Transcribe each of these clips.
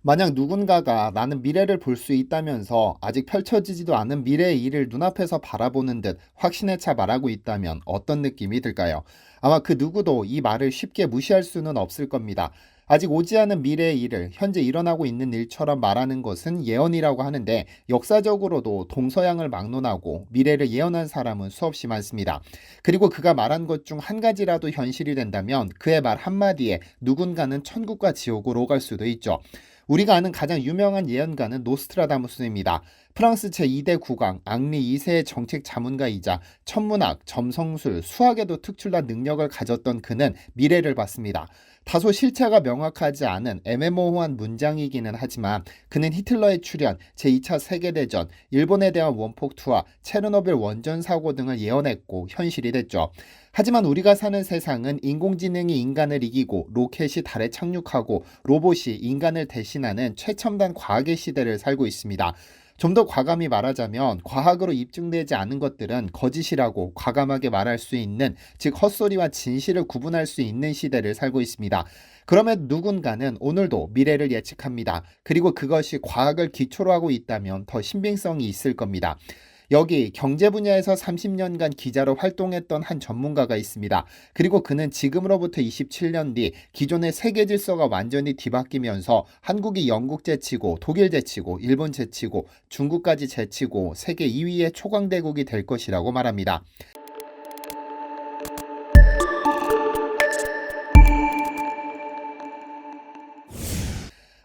만약 누군가가 나는 미래를 볼 수 있다면서 아직 펼쳐지지도 않은 미래의 일을 눈앞에서 바라보는 듯 확신에 차 말하고 있다면 어떤 느낌이 들까요? 아마 그 누구도 이 말을 쉽게 무시할 수는 없을 겁니다. 아직 오지 않은 미래의 일을 현재 일어나고 있는 일처럼 말하는 것은 예언이라고 하는데, 역사적으로도 동서양을 막론하고 미래를 예언한 사람은 수없이 많습니다. 그리고 그가 말한 것 중 한 가지라도 현실이 된다면 그의 말 한마디에 누군가는 천국과 지옥으로 갈 수도 있죠. 우리가 아는 가장 유명한 예언가는 노스트라다무스입니다. 프랑스 제2대 국왕 앙리 2세의 정책 자문가이자 천문학, 점성술, 수학에도 특출난 능력을 가졌던 그는 미래를 봤습니다. 다소 실체가 명확하지 않은 애매모호한 문장이기는 하지만 그는 히틀러의 출현, 제2차 세계대전, 일본에 대한 원폭 투하, 체르노빌 원전 사고 등을 예언했고 현실이 됐죠. 하지만 우리가 사는 세상은 인공지능이 인간을 이기고 로켓이 달에 착륙하고 로봇이 인간을 대신하는 최첨단 과학의 시대를 살고 있습니다. 좀 더 과감히 말하자면 과학으로 입증되지 않은 것들은 거짓이라고 과감하게 말할 수 있는, 즉 헛소리와 진실을 구분할 수 있는 시대를 살고 있습니다. 그러면 누군가는 오늘도 미래를 예측합니다. 그리고 그것이 과학을 기초로 하고 있다면 더 신빙성이 있을 겁니다. 여기 경제 분야에서 30년간 기자로 활동했던 한 전문가가 있습니다. 그리고 그는 지금으로부터 27년 뒤 기존의 세계 질서가 완전히 뒤바뀌면서 한국이 영국 제치고 독일 제치고 일본 제치고 중국까지 제치고 세계 2위의 초강대국이 될 것이라고 말합니다.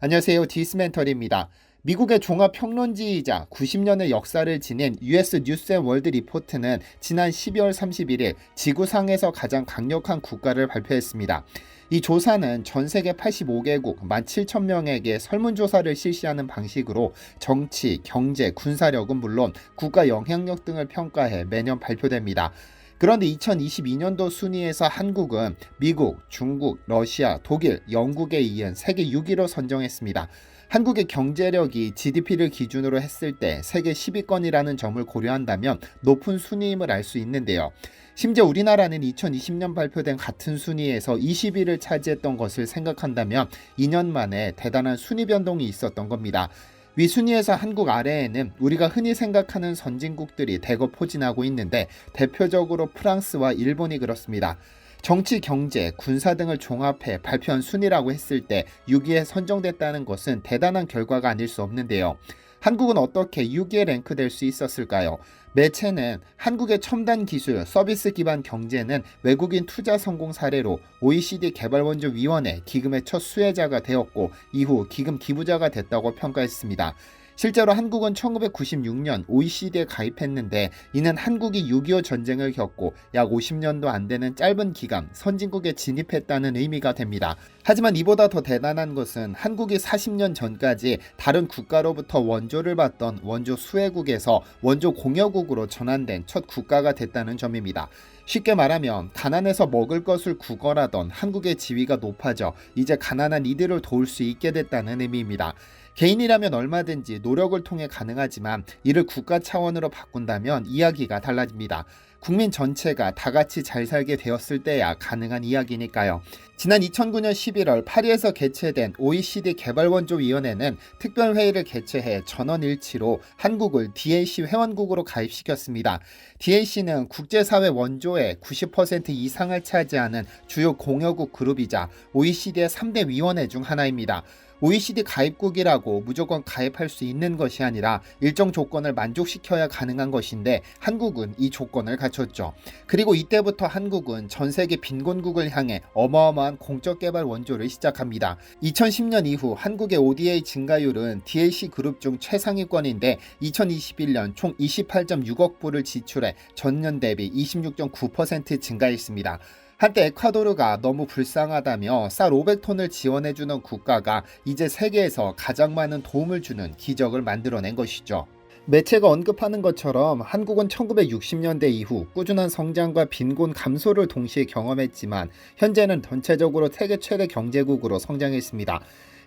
안녕하세요. 디스멘터리입니다. 미국의 종합평론지이자 90년의 역사를 지닌 US 뉴스앤월드 리포트는 지난 12월 31일 지구상에서 가장 강력한 국가를 발표했습니다. 이 조사는 전 세계 85개국 17,000명에게 설문조사를 실시하는 방식으로 정치, 경제, 군사력은 물론 국가 영향력 등을 평가해 매년 발표됩니다. 그런데 2022년도 순위에서 한국은 미국, 중국, 러시아, 독일, 영국에 이은 세계 6위로 선정했습니다. 한국의 경제력이 GDP를 기준으로 했을 때 세계 10위권이라는 점을 고려한다면 높은 순위임을 알 수 있는데요. 심지어 우리나라는 2020년 발표된 같은 순위에서 20위를 차지했던 것을 생각한다면 2년 만에 대단한 순위 변동이 있었던 겁니다. 위 순위에서 한국 아래에는 우리가 흔히 생각하는 선진국들이 대거 포진하고 있는데, 대표적으로 프랑스와 일본이 그렇습니다. 정치, 경제, 군사 등을 종합해 발표한 순위라고 했을 때 6위에 선정됐다는 것은 대단한 결과가 아닐 수 없는데요. 한국은 어떻게 6위에 랭크될 수 있었을까요? 매체는 한국의 첨단 기술, 서비스 기반 경제는 외국인 투자 성공 사례로 OECD 개발원조위원회 기금의 첫 수혜자가 되었고 이후 기금 기부자가 됐다고 평가했습니다. 실제로 한국은 1996년 OECD에 가입했는데, 이는 한국이 6.25 전쟁을 겪고 약 50년도 안 되는 짧은 기간 선진국에 진입했다는 의미가 됩니다. 하지만 이보다 더 대단한 것은 한국이 40년 전까지 다른 국가로부터 원조를 받던 원조 수혜국에서 원조 공여국으로 전환된 첫 국가가 됐다는 점입니다. 쉽게 말하면 가난해서 먹을 것을 구걸하던 한국의 지위가 높아져 이제 가난한 이들을 도울 수 있게 됐다는 의미입니다. 개인이라면 얼마든지 노력을 통해 가능하지만 이를 국가 차원으로 바꾼다면 이야기가 달라집니다. 국민 전체가 다 같이 잘 살게 되었을 때야 가능한 이야기니까요. 지난 2009년 11월 파리에서 개최된 OECD 개발원조위원회는 특별회의를 개최해 전원일치로 한국을 DAC 회원국으로 가입시켰습니다. DAC는 국제사회 원조의 90% 이상을 차지하는 주요 공여국 그룹이자 OECD의 3대 위원회 중 하나입니다. OECD 가입국이라고 무조건 가입할 수 있는 것이 아니라 일정 조건을 만족시켜야 가능한 것인데, 한국은 이 조건을 갖췄죠. 그리고 이때부터 한국은 전 세계 빈곤국을 향해 어마어마한 공적 개발 원조를 시작합니다. 2010년 이후 한국의 ODA 증가율은 DAC 그룹 중 최상위권인데 2021년 총 28.6억 불을 지출해 전년 대비 26.9% 증가했습니다. 한때 에콰도르가 너무 불쌍하다며 쌀 500톤을 지원해주는 국가가 이제 세계에서 가장 많은 도움을 주는 기적을 만들어낸 것이죠. 매체가 언급하는 것처럼 한국은 1960년대 이후 꾸준한 성장과 빈곤 감소를 동시에 경험했지만 현재는 전체적으로 세계 최대 경제국으로 성장했습니다.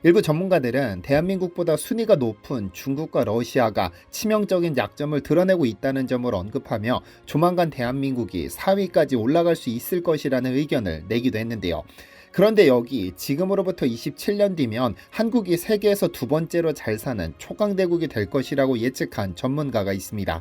일부 전문가들은 대한민국보다 순위가 높은 중국과 러시아가 치명적인 약점을 드러내고 있다는 점을 언급하며 조만간 대한민국이 4위까지 올라갈 수 있을 것이라는 의견을 내기도 했는데요. 그런데 여기 지금으로부터 27년 뒤면 한국이 세계에서 두 번째로 잘 사는 초강대국이 될 것이라고 예측한 전문가가 있습니다.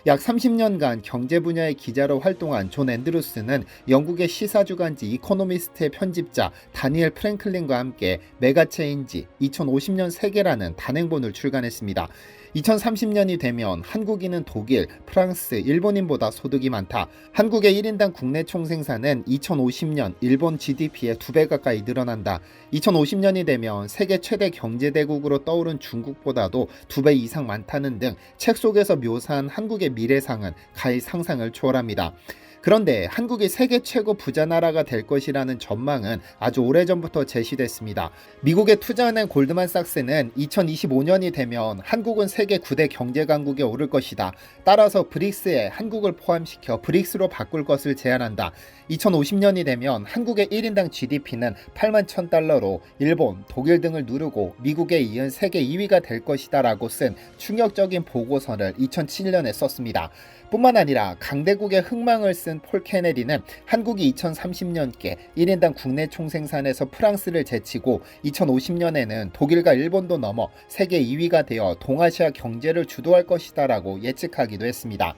약 30년간 경제 분야의 기자로 활동한 존 앤드루스는 영국의 시사주간지 이코노미스트의 편집자 다니엘 프랭클린과 함께 메가체인지 2050년 세계라는 단행본을 출간했습니다. 2030년이 되면 한국인은 독일, 프랑스, 일본인보다 소득이 많다. 한국의 1인당 국내 총생산은 2050년 일본 GDP의 2배 가까이 늘어난다. 2050년이 되면 세계 최대 경제대국으로 떠오른 중국보다도 2배 이상 많다는 등 책 속에서 묘사한 한국의 미래상은 가히 상상을 초월합니다. 그런데 한국이 세계 최고 부자 나라가 될 것이라는 전망은 아주 오래전부터 제시됐습니다. 미국의 투자은행 골드만삭스는 2025년이 되면 한국은 세계 9대 경제 강국에 오를 것이다. 따라서 브릭스에 한국을 포함시켜 브릭스로 바꿀 것을 제안한다. 2050년이 되면 한국의 1인당 GDP는 8만 1,000달러로 일본, 독일 등을 누르고 미국에 이은 세계 2위가 될 것이다 라고 쓴 충격적인 보고서를 2007년에 썼습니다. 뿐만 아니라 강대국의 흥망을 쓴 폴 케네디는 한국이 2030년께 1인당 국내 총생산에서 프랑스를 제치고 2050년에는 독일과 일본도 넘어 세계 2위가 되어 동아시아 경제를 주도할 것이다 라고 예측하기도 했습니다.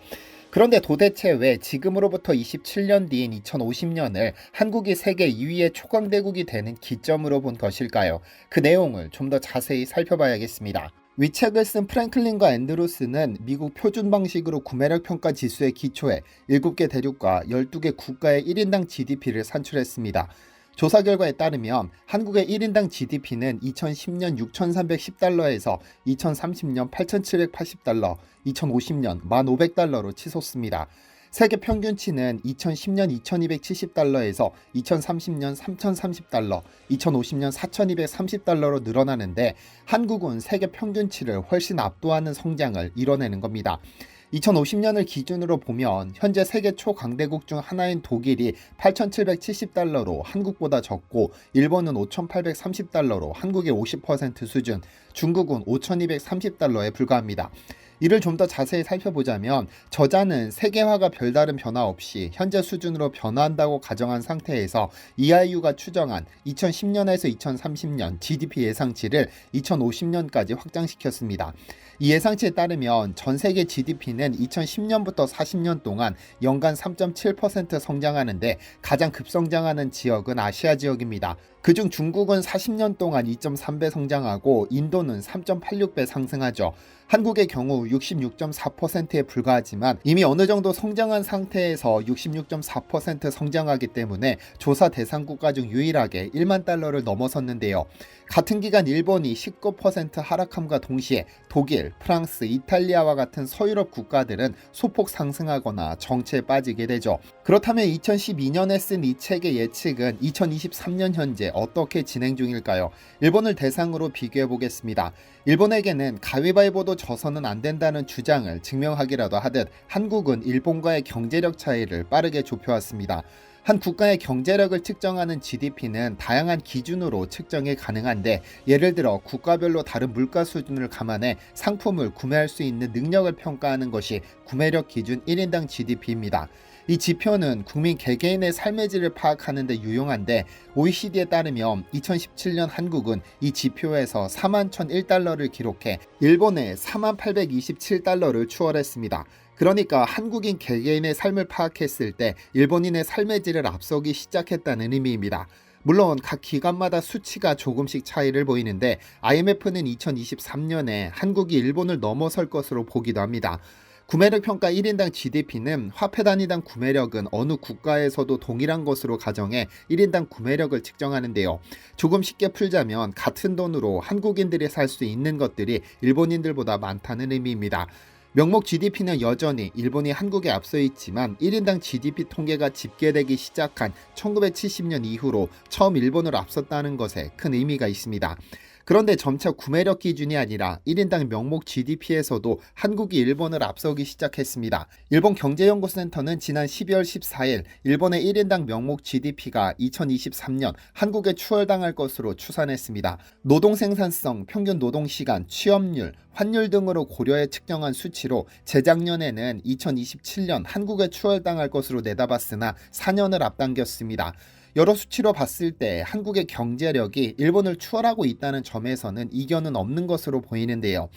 그런데 도대체 왜 지금으로부터 27년 뒤인 2050년을 한국이 세계 2위의 초강대국이 되는 기점으로 본 것일까요? 그 내용을 좀 더 자세히 살펴봐야겠습니다. 위 책을 쓴 프랭클린과 앤드루스는 미국 표준 방식으로 구매력 평가 지수에 기초해 7개 대륙과 12개 국가의 1인당 GDP를 산출했습니다. 조사 결과에 따르면 한국의 1인당 GDP는 2010년 6,310달러에서 2030년 8,780달러, 2050년 1,500달러로 치솟습니다. 세계 평균치는 2010년 2,270달러에서 2030년 3,030달러, 2050년 4,230달러로 늘어나는데 한국은 세계 평균치를 훨씬 압도하는 성장을 이뤄내는 겁니다. 2050년을 기준으로 보면 현재 세계 초강대국 중 하나인 독일이 8,770달러로 한국보다 적고 일본은 5,830달러로 한국의 50% 수준, 중국은 5,230달러에 불과합니다. 이를 좀 더 자세히 살펴보자면 저자는 세계화가 별다른 변화 없이 현재 수준으로 변화한다고 가정한 상태에서 EIU가 추정한 2010년에서 2030년 GDP 예상치를 2050년까지 확장시켰습니다. 이 예상치에 따르면 전 세계 GDP는 2010년부터 40년 동안 연간 3.7% 성장하는데 가장 급성장하는 지역은 아시아 지역입니다. 그중 중국은 40년 동안 2.3배 성장하고 인도는 3.86배 상승하죠. 한국의 경우 66.4%에 불과하지만 이미 어느 정도 성장한 상태에서 66.4% 성장하기 때문에 조사 대상 국가 중 유일하게 1만 달러를 넘어섰는데요. 같은 기간 일본이 19% 하락함과 동시에 독일, 프랑스, 이탈리아와 같은 서유럽 국가들은 소폭 상승하거나 정체에 빠지게 되죠. 그렇다면 2012년에 쓴 이 책의 예측은 2023년 현재 어떻게 진행 중일까요? 일본을 대상으로 비교해 보겠습니다. 일본에게는 가위바위보도 져서는 안 된다는 주장을 증명하기라도 하듯 한국은 일본과의 경제력 차이를 빠르게 좁혀왔습니다. 한 국가의 경제력을 측정하는 GDP는 다양한 기준으로 측정이 가능한데 예를 들어 국가별로 다른 물가 수준을 감안해 상품을 구매할 수 있는 능력을 평가하는 것이 구매력 기준 1인당 GDP입니다. 이 지표는 국민 개개인의 삶의 질을 파악하는 데 유용한데 OECD에 따르면 2017년 한국은 이 지표에서 41,001달러를 기록해 일본의 48,227달러를 추월했습니다. 그러니까 한국인 개개인의 삶을 파악했을 때 일본인의 삶의 질을 앞서기 시작했다는 의미입니다. 물론 각 기관마다 수치가 조금씩 차이를 보이는데 IMF는 2023년에 한국이 일본을 넘어설 것으로 보기도 합니다. 구매력 평가 1인당 GDP는 화폐 단위당 구매력은 어느 국가에서도 동일한 것으로 가정해 1인당 구매력을 측정하는데요. 조금 쉽게 풀자면 같은 돈으로 한국인들이 살 수 있는 것들이 일본인들보다 많다는 의미입니다. 명목 GDP는 여전히 일본이 한국에 앞서 있지만 1인당 GDP 통계가 집계되기 시작한 1970년 이후로 처음 일본을 앞섰다는 것에 큰 의미가 있습니다. 그런데 점차 구매력 기준이 아니라 1인당 명목 GDP에서도 한국이 일본을 앞서기 시작했습니다. 일본 경제연구센터는 지난 12월 14일 일본의 1인당 명목 GDP가 2023년 한국에 추월당할 것으로 추산했습니다. 노동 생산성, 평균 노동시간, 취업률, 환율 등으로 고려해 측정한 수치로 재작년에는 2027년 한국에 추월당할 것으로 내다봤으나 4년을 앞당겼습니다. 여러 수치로 봤을 때 한국의 경제력이 일본을 추월하고 있다는 점에서는 이견은 없는 것으로 보이는데요.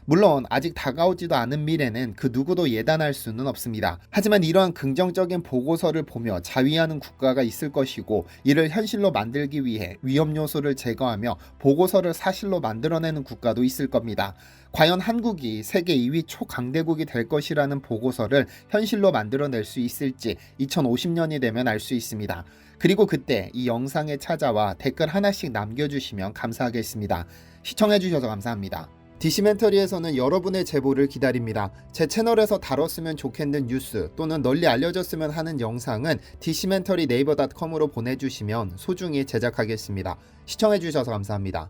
물론 아직 다가오지도 않은 미래는 그 누구도 예단할 수는 없습니다. 하지만 이러한 긍정적인 보고서를 보며 자위하는 국가가 있을 것이고, 이를 현실로 만들기 위해 위험 요소를 제거하며 보고서를 사실로 만들어내는 국가도 있을 겁니다. 과연 한국이 세계 2위 초강대국이 될 것이라는 보고서를 현실로 만들어낼 수 있을지 2050년이 되면 알 수 있습니다. 그리고 그때 이 영상에 찾아와 댓글 하나씩 남겨주시면 감사하겠습니다. 시청해주셔서 감사합니다. 디시멘터리에서는 여러분의 제보를 기다립니다. 제 채널에서 다뤘으면 좋겠는 뉴스 또는 널리 알려졌으면 하는 영상은 디시멘터리 네이버.com으로 보내주시면 소중히 제작하겠습니다. 시청해주셔서 감사합니다.